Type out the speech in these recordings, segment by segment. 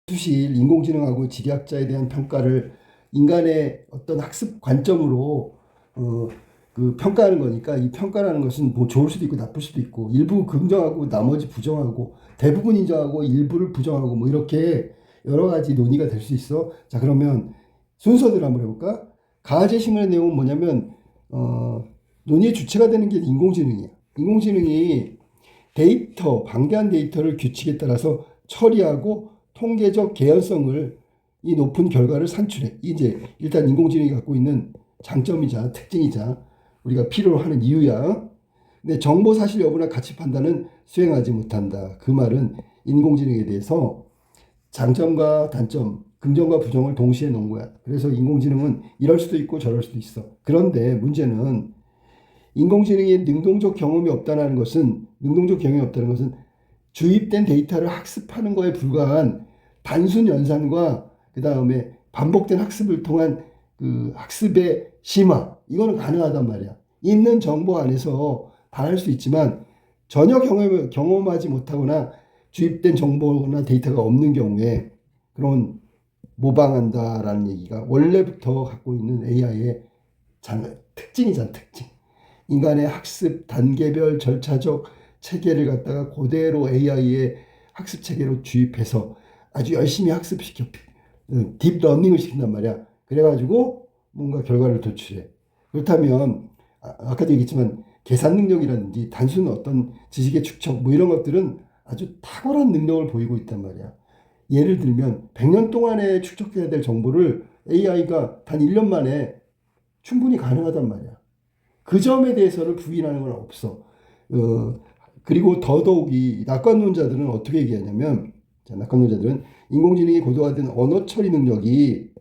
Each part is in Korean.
수실 인공지능하고 지리학자에 대한 평가를 인간의 어떤 학습 관점으로 평가하는 거니까, 이 평가라는 것은 뭐 좋을 수도 있고 나쁠 수도 있고, 일부 긍정하고 나머지 부정하고, 대부분 인정하고 일부를 부정하고, 뭐 이렇게 여러 가지 논의가 될 수 있어. 자, 그러면 순서대로 한번 해볼까? 가제심의 내용은 뭐냐면, 논의의 주체가 되는 게 인공지능이야. 인공지능이 방대한 데이터를 규칙에 따라서 처리하고 통계적 개연성을 이 높은 결과를 산출해. 이제 일단 인공지능이 갖고 있는 장점이자 특징이자 우리가 필요로 하는 이유야. 근데 정보 사실 여부나 가치 판단은 수행하지 못한다. 그 말은 인공지능에 대해서 장점과 단점, 긍정과 부정을 동시에 놓은 거야. 그래서 인공지능은 이럴 수도 있고 저럴 수도 있어. 그런데 문제는 인공지능의 능동적 경험이 없다는 것은 주입된 데이터를 학습하는 거에 불과한 단순 연산과 그 다음에 반복된 학습을 통한 그 학습의 심화, 이거는 가능하단 말이야. 있는 정보 안에서 다 할 수 있지만 전혀 경험하지 못하거나 주입된 정보나 데이터가 없는 경우에 그런 모방한다라는 얘기가 원래부터 갖고 있는 AI의 특징이잖아, 특징. 인간의 학습 단계별 절차적 체계를 갖다가 그대로 AI의 학습 체계로 주입해서 아주 열심히 학습시켜 딥러닝을 시킨단 말이야. 그래가지고 뭔가 결과를 도출해. 그렇다면 아까도 얘기했지만 계산 능력이라든지 단순 어떤 지식의 축적 뭐 이런 것들은 아주 탁월한 능력을 보이고 있단 말이야. 예를 들면 100년 동안에 축적해야 될 정보를 AI가 단 1년 만에 충분히 가능하단 말이야. 그 점에 대해서는 부인하는 건 없어. 그리고 더더욱이 낙관론자들은 어떻게 얘기하냐면, 자, 낙관론자들은 인공지능이 고도화된 언어 처리 능력이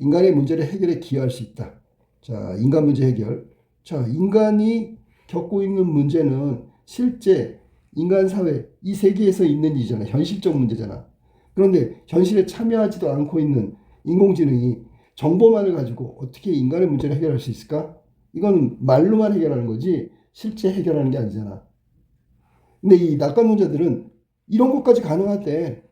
인간의 문제를 해결에 기여할 수 있다. 자, 인간 문제 해결. 자, 인간이 겪고 있는 문제는 실제 인간 사회, 이 세계에서 있는 일이잖아. 현실적 문제잖아. 그런데 현실에 참여하지도 않고 있는 인공지능이 정보만을 가지고 어떻게 인간의 문제를 해결할 수 있을까? 이건 말로만 해결하는 거지 실제 해결하는 게 아니잖아. 근데 이 낙관론자들은 이런 것까지 가능하대.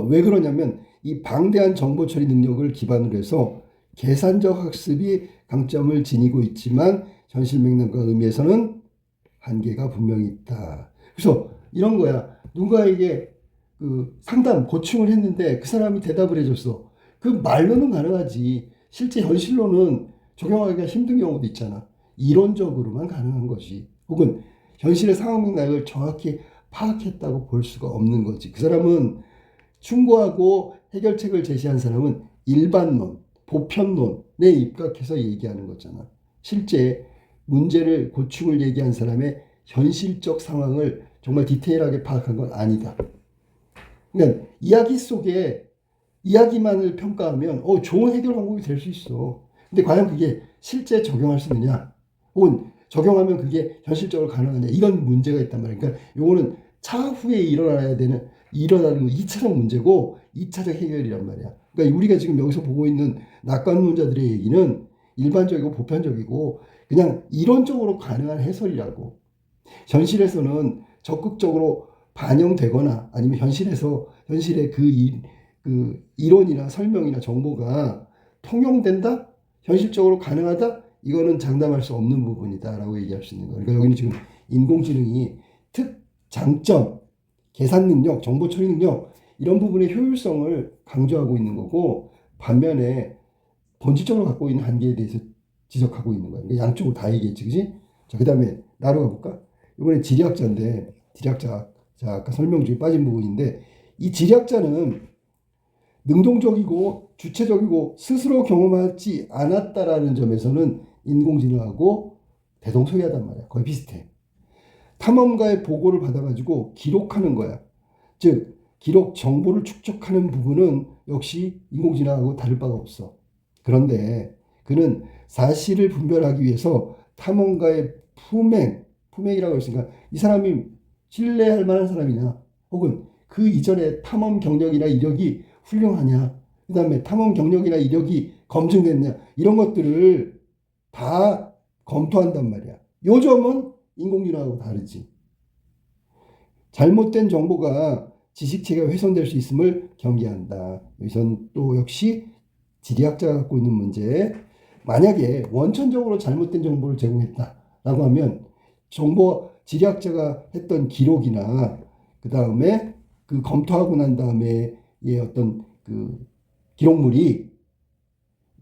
왜 그러냐면 이 방대한 정보 처리 능력을 기반으로 해서 계산적 학습이 강점을 지니고 있지만 현실 맥락과 의미에서는 한계가 분명히 있다. 그래서 이런 거야. 누가에게 그 상담, 고충을 했는데 그 사람이 대답을 해줬어. 그 말로는 가능하지. 실제 현실로는 적용하기가 힘든 경우도 있잖아. 이론적으로만 가능한 것이. 혹은 현실의 상황 맥락을 정확히 파악했다고 볼 수가 없는 거지. 그 사람은 충고하고 해결책을 제시한 사람은 일반론, 보편론에 입각해서 얘기하는 거잖아. 실제 문제를, 고충을 얘기한 사람의 현실적 상황을 정말 디테일하게 파악한 건 아니다. 그러니까 이야기 속에 이야기만을 평가하면 좋은 해결 방법이 될 수 있어. 근데 과연 그게 실제 적용할 수 있느냐? 혹은 적용하면 그게 현실적으로 가능하냐? 이런 문제가 있단 말이야. 그러니까 요거는 차후에 일어나는 2차적 문제고 2차적 해결이란 말이야. 그러니까 우리가 지금 여기서 보고 있는 낙관론자들의 얘기는 일반적이고 보편적이고 그냥 이론적으로 가능한 해설이라고. 현실에서는 적극적으로 반영되거나 아니면 현실의 그 이론이나 설명이나 정보가 통용된다? 현실적으로 가능하다? 이거는 장담할 수 없는 부분이다라고 얘기할 수 있는 거예요. 그러니까 여기는 지금 인공지능이 장점, 계산 능력, 정보 처리 능력 이런 부분의 효율성을 강조하고 있는 거고, 반면에 본질적으로 갖고 있는 한계에 대해서 지적하고 있는 거예요. 그러니까 양쪽으로 다 얘기했지, 그지? 자, 그 다음에 나로 가볼까? 이번에 지리학자인데, 자, 아까 설명 중에 빠진 부분인데, 이 지리학자는 능동적이고 주체적이고 스스로 경험하지 않았다라는 점에서는 인공지능하고 대동소이하단 말이야. 거의 비슷해. 탐험가의 보고를 받아가지고 기록하는 거야. 즉, 기록 정보를 축적하는 부분은 역시 인공지능하고 다를 바가 없어. 그런데 그는 사실을 분별하기 위해서 탐험가의 품행이라고 했으니까 이 사람이 신뢰할 만한 사람이냐, 혹은 그 이전에 탐험 경력이나 이력이 훌륭하냐, 그 다음에 탐험 경력이나 이력이 검증됐냐, 이런 것들을 다 검토한단 말이야. 요 점은 인공지능하고 다르지. 잘못된 정보가 지식체계가 훼손될 수 있음을 경계한다. 여기선 또 역시 지리학자가 갖고 있는 문제. 만약에 원천적으로 잘못된 정보를 제공했다라고 하면 지리학자가 했던 기록이나 그 다음에 그 검토하고 난 다음에 어떤 그 기록물이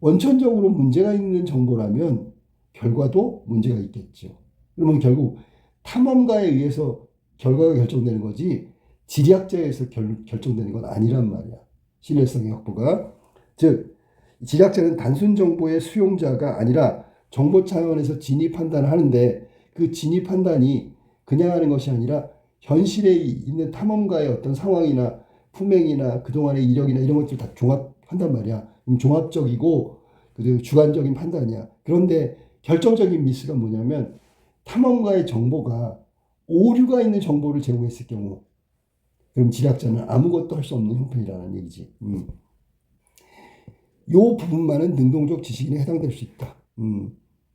원천적으로 문제가 있는 정보라면 결과도 문제가 있겠죠. 그러면 결국 탐험가에 의해서 결과가 결정되는 거지 지리학자에 의해서 결정되는 건 아니란 말이야. 신뢰성의 확보가. 즉 지리학자는 단순 정보의 수용자가 아니라 정보 차원에서 진위 판단을 하는데 그 진위 판단이 그냥 하는 것이 아니라 현실에 있는 탐험가의 어떤 상황이나 품행이나 그동안의 이력이나 이런 것들 다 종합한단 말이야. 종합적이고 그리고 주관적인 판단이야. 그런데 결정적인 미스가 뭐냐면 탐험가의 정보가 오류가 있는 정보를 제공했을 경우 그럼 지리학자는 아무것도 할 수 없는 형편이라는 얘기지. 요 부분만은 능동적 지식인에 해당될 수 있다.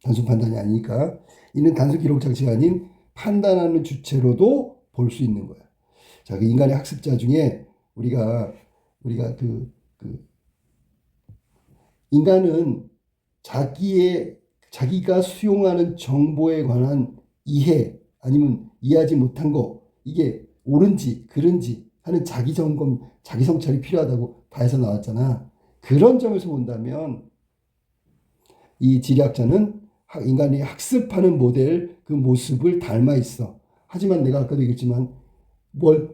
단순 판단이 아니니까. 이는 단순 기록 장치가 아닌 판단하는 주체로도 볼 수 있는 거야. 자, 그 인간의 학습자 중에 우리가 인간은 자기가 수용하는 정보에 관한 이해 아니면 이해하지 못한 거 이게 옳은지 그른지 하는 자기 점검, 자기 성찰이 필요하다고 다해서 나왔잖아. 그런 점에서 본다면 이 지리학자는 인간이 학습하는 모델 그 모습을 닮아 있어. 하지만 내가 아까도 얘기했지만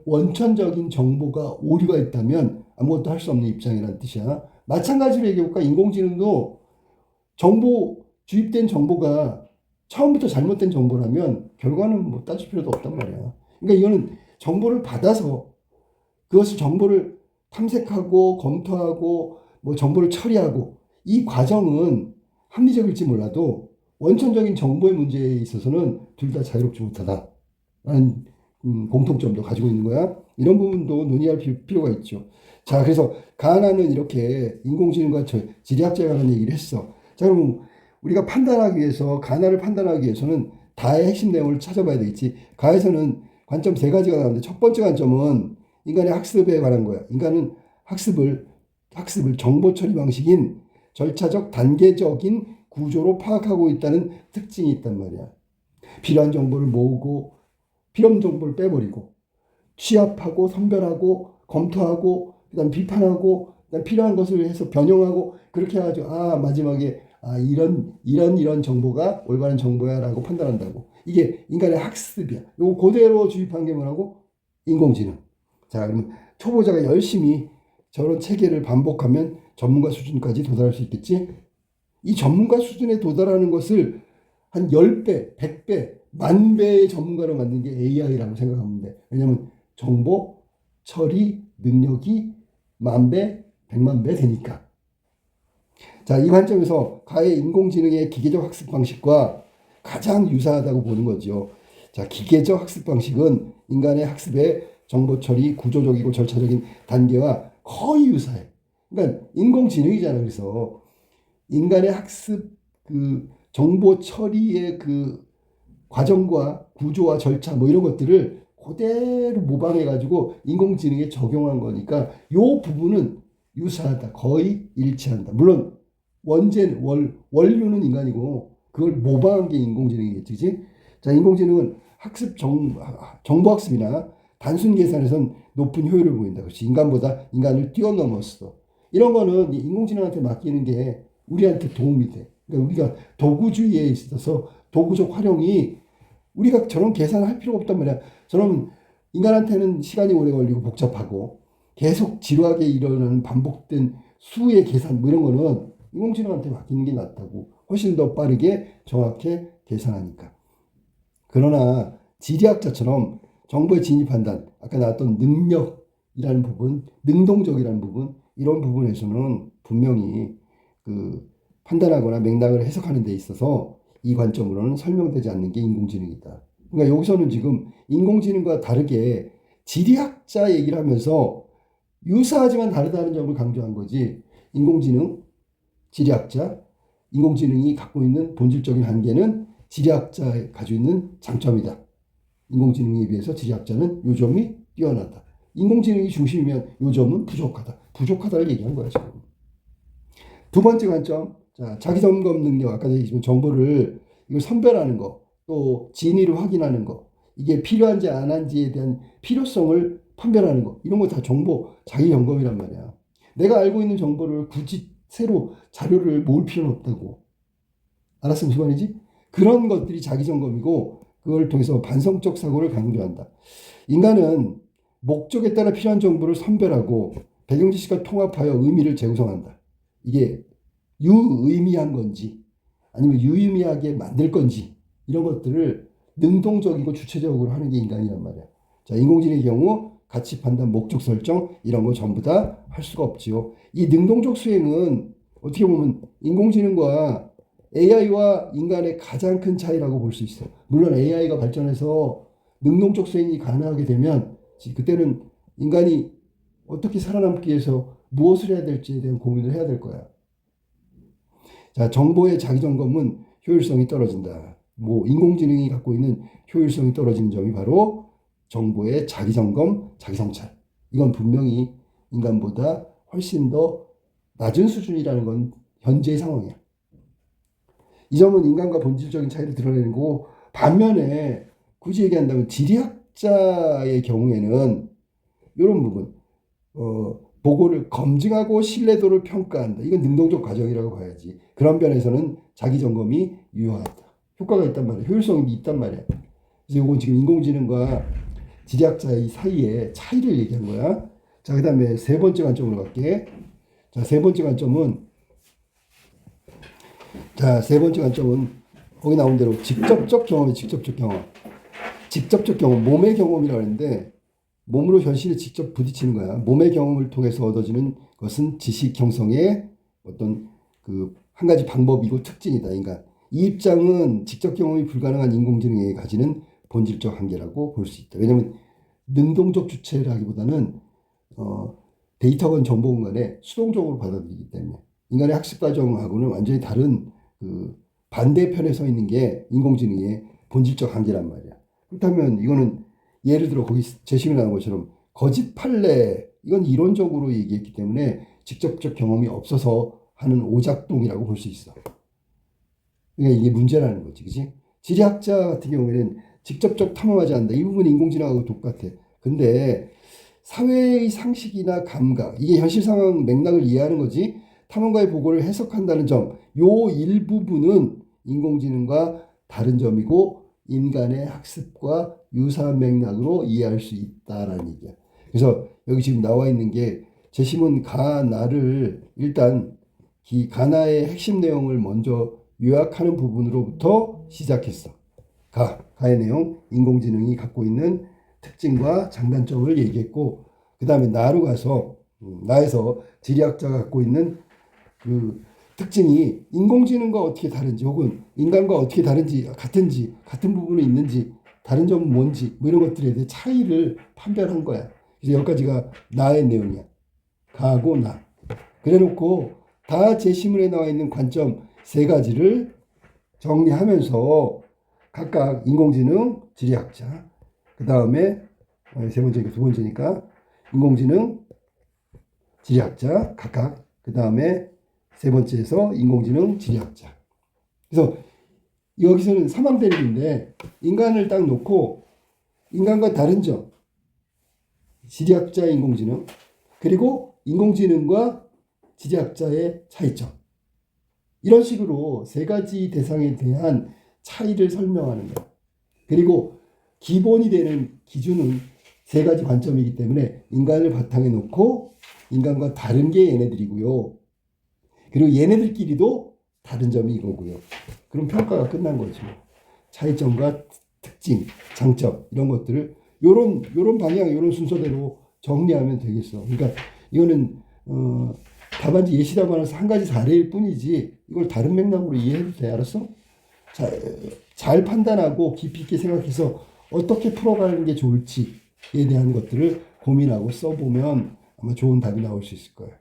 원천적인 정보가 오류가 있다면 아무것도 할 수 없는 입장이라는 뜻이야. 마찬가지로 얘기해볼까? 인공지능도 주입된 정보가 처음부터 잘못된 정보라면 결과는 뭐 따질 필요도 없단 말이야. 그러니까 이거는 정보를 받아서 정보를 탐색하고 검토하고 뭐 정보를 처리하고 이 과정은 합리적일지 몰라도 원천적인 정보의 문제에 있어서는 둘 다 자유롭지 못하다라는 공통점도 가지고 있는 거야. 이런 부분도 논의할 필요가 있죠. 자, 그래서 가하나는 이렇게 인공지능과 지리학자에 관한 얘기를 했어. 자, 그럼 우리가 판단하기 위해서 가하나를 판단하기 위해서는 다의 핵심 내용을 찾아봐야 되겠지. 가에서는 관점 세 가지가 나오는데 첫 번째 관점은 인간의 학습에 관한 거야. 인간은 학습을 정보 처리 방식인 절차적 단계적인 구조로 파악하고 있다는 특징이 있단 말이야. 필요한 정보를 모으고 필요 없는 정보를 빼버리고 취합하고 선별하고 검토하고 그다음 비판하고 그다음 필요한 것을 해서 변형하고 그렇게 해가지고 마지막에 이런 정보가 올바른 정보야라고 판단한다고. 이게 인간의 학습이야. 요거 그대로 주입한 게 뭐라고? 인공지능. 자, 그러면 초보자가 열심히 저런 체계를 반복하면 전문가 수준까지 도달할 수 있겠지? 이 전문가 수준에 도달하는 것을 한 10배, 100배, 10,000배의 전문가로 만든 게 AI라고 생각하면 돼. 왜냐하면 정보 처리 능력이 10,000배, 1,000,000배 되니까. 자, 이 관점에서 가의 인공지능의 기계적 학습 방식과 가장 유사하다고 보는 거죠. 자, 기계적 학습 방식은 인간의 학습의 정보 처리, 구조적이고 절차적인 단계와 거의 유사해. 그러니까 인공지능이잖아. 그래서 인간의 학습 정보 처리의 과정과 구조와 절차 뭐 이런 것들을 그대로 모방해가지고 인공지능에 적용한 거니까 요 부분은 유사하다. 거의 일치한다. 물론 원류는 인간이고 그걸 모방한 게 인공지능이겠지. 그치? 자, 인공지능은 정보학습이나 단순 계산에선 높은 효율을 보인다. 그렇지? 인간을 뛰어넘었어. 이런 거는 인공지능한테 맡기는 게 우리한테 도움이 돼. 그러니까 우리가 도구주의에 있어서 도구적 활용이 우리가 저런 계산을 할 필요가 없단 말이야. 저런 인간한테는 시간이 오래 걸리고 복잡하고 계속 지루하게 일어나는 반복된 수의 계산 뭐 이런 거는 인공지능한테 맡기는 게 낫다고. 훨씬 더 빠르게 정확히 계산하니까. 그러나 지리학자처럼 정보의 진위 판단, 아까 나왔던 능력이라는 부분, 능동적이라는 부분, 이런 부분에서는 분명히 판단하거나 맥락을 해석하는 데 있어서 이 관점으로는 설명되지 않는 게 인공지능이다. 그러니까 여기서는 지금 인공지능과 다르게 지리학자 얘기를 하면서 유사하지만 다르다는 점을 강조한 거지. 지리학자, 인공지능이 갖고 있는 본질적인 한계는 지리학자가 가지고 있는 장점이다. 인공지능에 비해서 지리학자는 요점이 뛰어나다. 인공지능이 중심이면 요 점은 부족하다. 부족하다를 얘기한 거야 지금. 두 번째 관점, 자, 자기점검 능력. 아까 얘기했지만 정보를 이걸 선별하는 거, 또 진위를 확인하는 거, 이게 필요한지 안 한지에 대한 필요성을 판별하는 거, 이런 거 다 정보 자기점검이란 말이야. 내가 알고 있는 정보를 굳이 새로 자료를 모을 필요는 없다고. 알았어 무슨 말이지? 그런 것들이 자기점검이고 그걸 통해서 반성적 사고를 강조한다. 인간은 목적에 따라 필요한 정보를 선별하고 배경 지식과 통합하여 의미를 재구성한다. 이게 유의미한 건지 아니면 유의미하게 만들 건지 이런 것들을 능동적이고 주체적으로 하는 게 인간이란 말이야. 자, 인공지능의 경우 가치 판단, 목적 설정 이런 거 전부 다 할 수가 없지요. 이 능동적 수행은 어떻게 보면 인공지능과 AI와 인간의 가장 큰 차이라고 볼 수 있어. 물론 AI가 발전해서 능동적 수행이 가능하게 되면 그때는 인간이 어떻게 살아남기 위해서 무엇을 해야 될지에 대한 고민을 해야 될 거야. 자, 정보의 자기점검은 효율성이 떨어진다. 인공지능이 갖고 있는 효율성이 떨어지는 점이 바로 정보의 자기점검, 자기성찰. 이건 분명히 인간보다 훨씬 더 낮은 수준이라는 건 현재의 상황이야. 이 점은 인간과 본질적인 차이를 드러내는 거고, 반면에 굳이 얘기한다면 지리학자의 경우에는 이런 부분, 보고를 검증하고 신뢰도를 평가한다. 이건 능동적 과정이라고 봐야지. 그런 면에서는 자기점검이 유효하다. 효과가 있단 말이야. 효율성이 있단 말이야. 그래서 이건 지금 인공지능과 지리학자의 사이에 차이를 얘기한 거야. 자, 그 다음에 세 번째 관점으로 갈게. 자, 세 번째 관점은 거기 나온 대로 직접적 경험이 직접적 경험. 직접적 경험, 몸의 경험이라고 하는데 몸으로 현실에 직접 부딪히는 거야. 몸의 경험을 통해서 얻어지는 것은 지식 형성의 어떤 한 가지 방법이고 특징이다. 인간. 이 입장은 직접 경험이 불가능한 인공지능이 가지는 본질적 한계라고 볼 수 있다. 왜냐하면 능동적 주체라기보다는 데이터건 정보건 간에 수동적으로 받아들이기 때문에 인간의 학습 과정하고는 완전히 다른 반대편에 서 있는 게 인공지능의 본질적 한계란 말이야. 그렇다면 이거는 예를 들어 거기 제시가 나온 것처럼 거짓 판례, 이건 이론적으로 얘기했기 때문에 직접적 경험이 없어서 하는 오작동이라고 볼 수 있어. 그러니까 이게 문제라는 거지, 그치? 지리학자 같은 경우에는 직접적 탐험하지 않는다. 이 부분이 인공지능하고 똑같아. 근데 사회의 상식이나 감각, 이게 현실 상황 맥락을 이해하는 거지, 탐험가의 보고를 해석한다는 점, 요 일부분은 인공지능과 다른 점이고 인간의 학습과 유사한 맥락으로 이해할 수 있다라는 얘기야. 그래서 여기 지금 나와 있는 게 제시문 가나를 일단 가나의 핵심 내용을 먼저 요약하는 부분으로부터 시작했어. 가의 내용, 인공지능이 갖고 있는 특징과 장단점을 얘기했고, 그 다음에 나로 가서 나에서 지리학자가 갖고 있는 그 특징이 인공지능과 어떻게 다른지 혹은 인간과 어떻게 다른지 같은지 같은 부분이 있는지 다른 점은 뭔지 뭐 이런 것들에 대해 차이를 판별한 거야. 그래서 여기까지가 나의 내용이야. 가고 나. 그래놓고 다 제시문에 나와 있는 관점 세 가지를 정리하면서 각각 인공지능, 지리학자, 그 다음에 세 번째니까 두 번째니까 인공지능, 지리학자 각각, 그 다음에 세 번째에서 인공지능, 지리학자. 그래서 여기서는 삼왕대립인데 인간을 딱 놓고 인간과 다른 점, 지리학자의 인공지능, 그리고 인공지능과 지리학자의 차이점. 이런 식으로 세 가지 대상에 대한 차이를 설명하는 거예요. 그리고 기본이 되는 기준은 세 가지 관점이기 때문에 인간을 바탕에 놓고 인간과 다른 게 얘네들이고요. 그리고 얘네들끼리도 다른 점이 이거고요. 그럼 평가가 끝난 거죠. 차이점과 특징, 장점 이런 것들을 요런 방향, 요런 순서대로 정리하면 되겠어. 그러니까 이거는 답안지 예시 답안에서 한 가지 사례일 뿐이지 이걸 다른 맥락으로 이해해도 돼. 알았어? 잘 판단하고 깊이 있게 생각해서 어떻게 풀어가는 게 좋을지에 대한 것들을 고민하고 써보면 아마 좋은 답이 나올 수 있을 거예요.